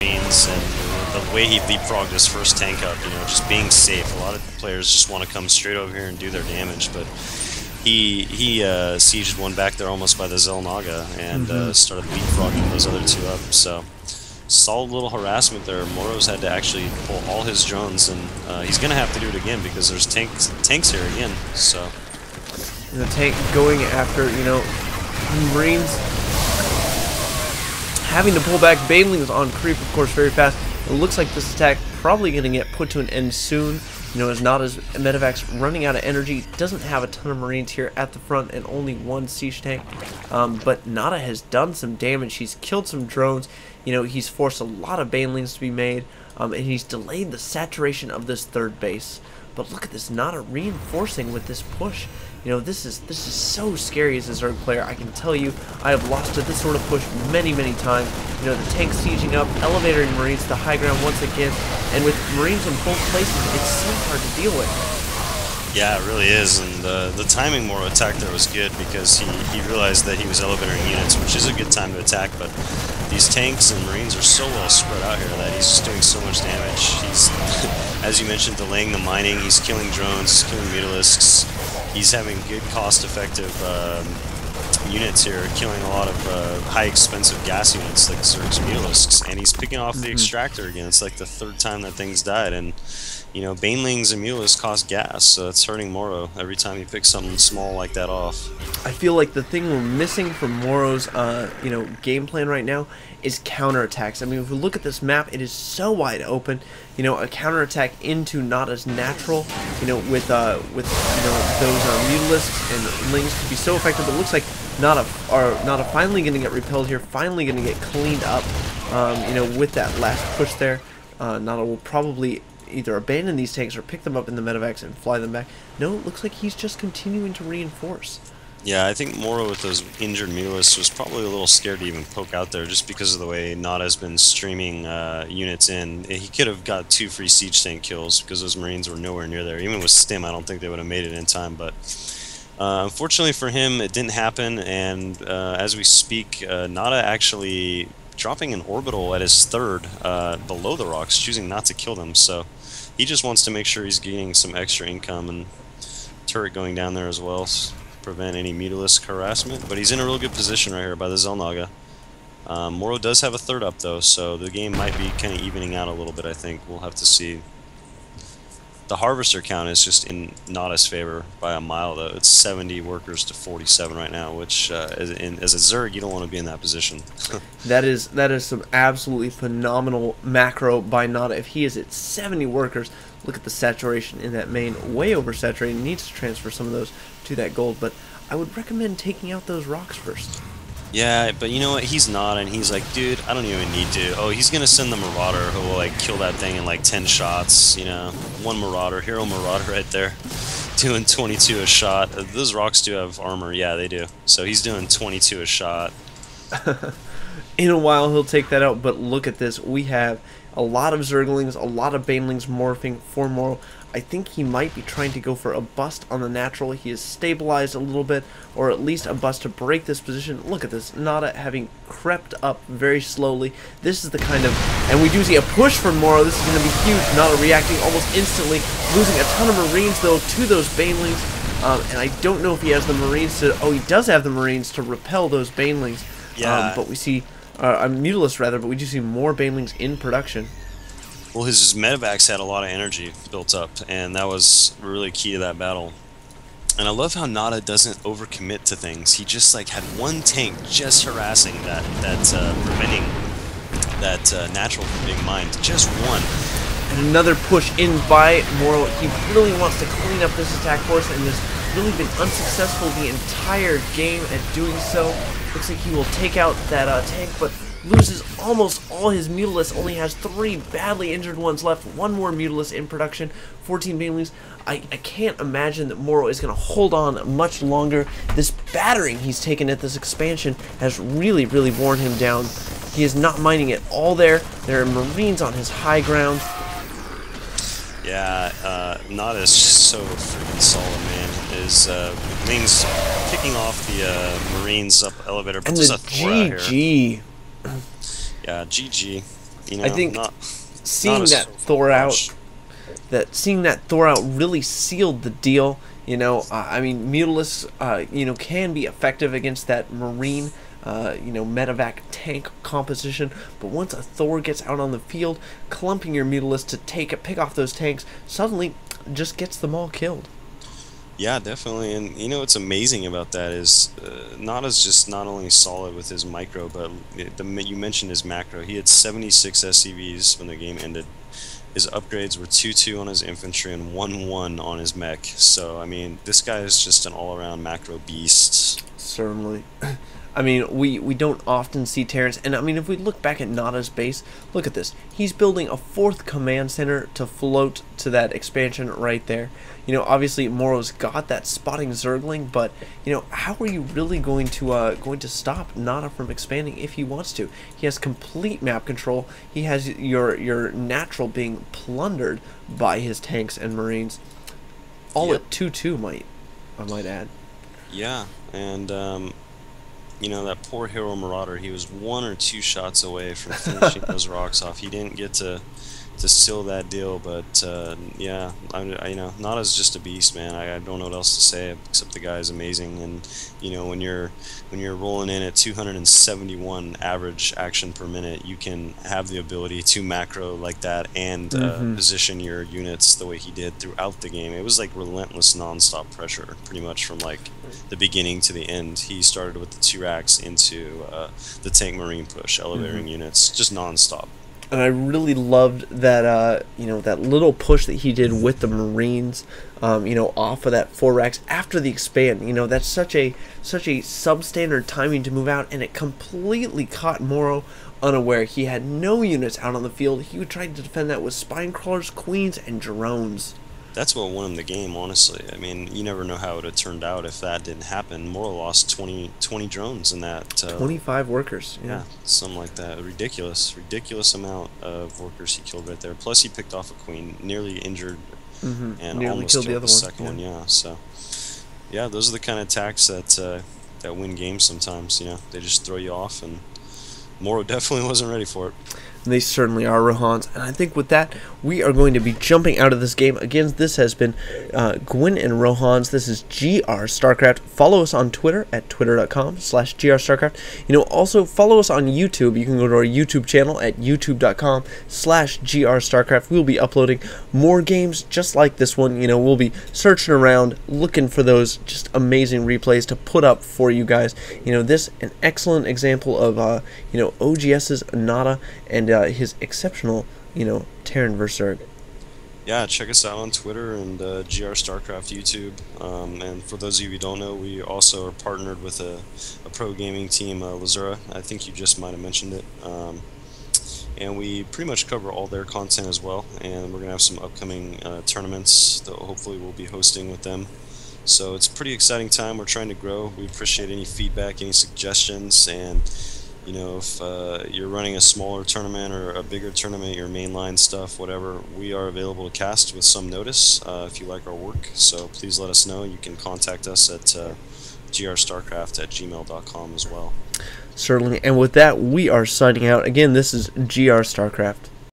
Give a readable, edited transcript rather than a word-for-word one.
Marines and the way he leapfrogged his first tank up, you know, just being safe. A lot of players just want to come straight over here and do their damage, but he sieged one back there almost by the oGsNada and started leapfrogging those other two up. So solid little harassment there. Morrow's had to actually pull all his drones, and he's going to have to do it again because there's tanks here again. So the tank going after, you know, Marines having to pull back. Banelings on creep, of course, very fast. It looks like this attack probably going to get put to an end soon. You know, as Nada's medevac's running out of energy, doesn't have a ton of Marines here at the front and only one siege tank. But Nada has done some damage. He's killed some drones. You know, he's forced a lot of banelings to be made, and he's delayed the saturation of this third base. But look at this, Nada reinforcing with this push. You know, this is so scary as a Zerg player. I can tell you, I have lost to this sort of push many, many times. You know, the tank sieging up, elevating Marines to high ground once again, and with Marines in both places, it's so hard to deal with. yeah, it really is, and the timing Morrow attack there was good because he realized that he was elevating units, which is a good time to attack, but these tanks and Marines are so well spread out here that he's just doing so much damage. He's, as you mentioned, delaying the mining, he's killing drones, he's killing mutalisks, he's having good cost-effective units here, killing a lot of high-expensive gas units like Zerg's mutalisks, and he's picking off the extractor again. It's like the third time that thing's died, and you know, banelings and mutalisks cost gas, so it's hurting Morrow every time he picks something small like that off. I feel like the thing we're missing from Morrow's, you know, game plan right now is counterattacks. I mean, if we look at this map, it is so wide open. You know, a counterattack into Nada's natural, you know, with you know, those mutalisks and lings could be so effective. But it looks like Nada finally going to get repelled here, finally going to get cleaned up. You know, with that last push there, Nada will probably either abandon these tanks or pick them up in the medevacs and fly them back. No, it looks like he's just continuing to reinforce. Yeah, I think Morrow with those injured mutalisks was probably a little scared to even poke out there just because of the way Nada's been streaming units in. He could have got 2 free siege tank kills because those Marines were nowhere near there. Even with Stim, I don't think they would have made it in time, but unfortunately for him, it didn't happen, and as we speak, Nada actually dropping an orbital at his third below the rocks, choosing not to kill them, so he just wants to make sure he's getting some extra income, and turret going down there as well, prevent any mutalisk harassment, but he's in a real good position right here by the oGsNada. Morrow does have a third up though, so the game might be kind of evening out a little bit, I think. We'll have to see. The harvester count is just in Nada's favor by a mile though. It's 70 workers to 47 right now, which as a Zerg, you don't want to be in that position. That is some absolutely phenomenal macro by Nada. If he is at 70 workers, look at the saturation in that main, way oversaturated. He needs to transfer some of those to that gold, but I would recommend taking out those rocks first. Yeah, but you know what? He's not, and he's like, dude, I don't even need to. Oh, he's gonna send the Marauder who will like kill that thing in like 10 shots. You know, one Marauder, hero Marauder right there, doing 22 a shot. Those rocks do have armor, yeah, they do. So he's doing 22 a shot. In a while, he'll take that out, but look at this. We have a lot of Zerglings, a lot of Banelings morphing for Morrow. I think he might be trying to go for a bust on the natural. He is stabilized a little bit, or at least a bust to break this position. Look at this, Nada having crept up very slowly. This is the kind of, and we do see a push from Morrow. This is going to be huge. Nada reacting almost instantly, losing a ton of Marines though to those Banelings. And I don't know if he has the Marines to, oh, he does have the Marines to repel those Banelings. Yeah. But we see, Mutalisk rather, but we do see more Banelings in production. Well, his medevacs had a lot of energy built up, and that was really key to that battle. And I love how Nada doesn't overcommit to things. He just like had one tank just harassing that preventing that natural from being mined. Just one. And another push in by Morrow. He really wants to clean up this attack force, and has really been unsuccessful the entire game at doing so. Looks like he will take out that tank, but loses almost all his mutalisks, only has 3 badly injured ones left, 1 more mutalist in production, 14 banelings. I can't imagine that Morrow is going to hold on much longer. This battering he's taken at this expansion has really, really worn him down. He is not mining at all there. There are Marines on his high ground. Yeah, Nada is so freaking solid, man. His wings kicking off the Marines up elevator, but And there's the a Thor out here. GG. Yeah, GG. You I know, think not seeing a that so Thor out, much. really sealed the deal. You know, I mean, Mutalisk, you know, can be effective against that Marine, you know, medevac tank composition. But once a Thor gets out on the field, clumping your Mutalisk to pick off those tanks, suddenly just gets them all killed. Yeah, definitely. And you know what's amazing about that is Nada's just not only solid with his micro, but you mentioned his macro. He had 76 SCVs when the game ended. His upgrades were 2-2 on his infantry and 1-1 on his mech. So, I mean, this guy is just an all-around macro beast. Certainly. I mean, we don't often see Terrence, and I mean, if we look back at Nada's base, look at this. He's building a 4th command center to float to that expansion right there. You know, obviously Morrow's got that spotting Zergling, but you know, how are you really going to stop Nada from expanding if he wants to? He has complete map control. He has your natural being plundered by his tanks and marines. All Yep. at 2-2, I might add. Yeah, and you know, that poor hero Marauder, he was 1 or 2 shots away from finishing those rocks off. He didn't get to seal that deal, but yeah, you know, Nada's just a beast, man. I don't know what else to say except the guy is amazing. And you know, when you're rolling in at 271 average action per minute, you can have the ability to macro like that and position your units the way he did throughout the game. It was like relentless non-stop pressure, pretty much from like the beginning to the end. He started with the 2 racks into the tank marine push, elevating units, just non-stop. And I really loved that, you know, that little push that he did with the Marines, you know, off of that 4 racks after the expand. You know, that's such a substandard timing to move out, and it completely caught Morrow unaware. He had no units out on the field. He would try to defend that with spine crawlers, queens, and drones. That's what won him the game, honestly. I mean, you never know how it would have turned out if that didn't happen. Morrow lost 20 drones in that. 25 workers. Yeah, something like that. Ridiculous amount of workers he killed right there. Plus, he picked off a queen, nearly injured, and Nearly almost killed killed the the other second one. one. Yeah, so yeah, those are the kind of attacks that win games sometimes. You know, they just throw you off, and Morrow definitely wasn't ready for it. And they certainly are, Rohans. And I think with that, we are going to be jumping out of this game. Again, this has been Gwyn and Rohans. This is GRStarcraft. Follow us on Twitter at twitter.com/GRStarcraft. You know, also follow us on YouTube. You can go to our YouTube channel at youtube.com/GRStarcraft. We'll be uploading more games just like this one. You know, we'll be searching around, looking for those just amazing replays to put up for you guys. You know, this an excellent example of, you know, oGsNada and his exceptional, you know, Terran vs. Zerg. Yeah, check us out on Twitter and GRStarcraft YouTube. And for those of you who don't know, we also are partnered with a pro gaming team, Lazura. I think you just might have mentioned it. And we pretty much cover all their content as well. And we're going to have some upcoming tournaments that hopefully we'll be hosting with them. So it's a pretty exciting time. We're trying to grow. We appreciate any feedback, any suggestions, and you know, if you're running a smaller tournament or a bigger tournament, your mainline stuff, whatever, we are available to cast with some notice if you like our work. So please let us know. You can contact us at GRstarcraft@gmail.com as well. Certainly. And with that, we are signing out. Again, this is GR StarCraft.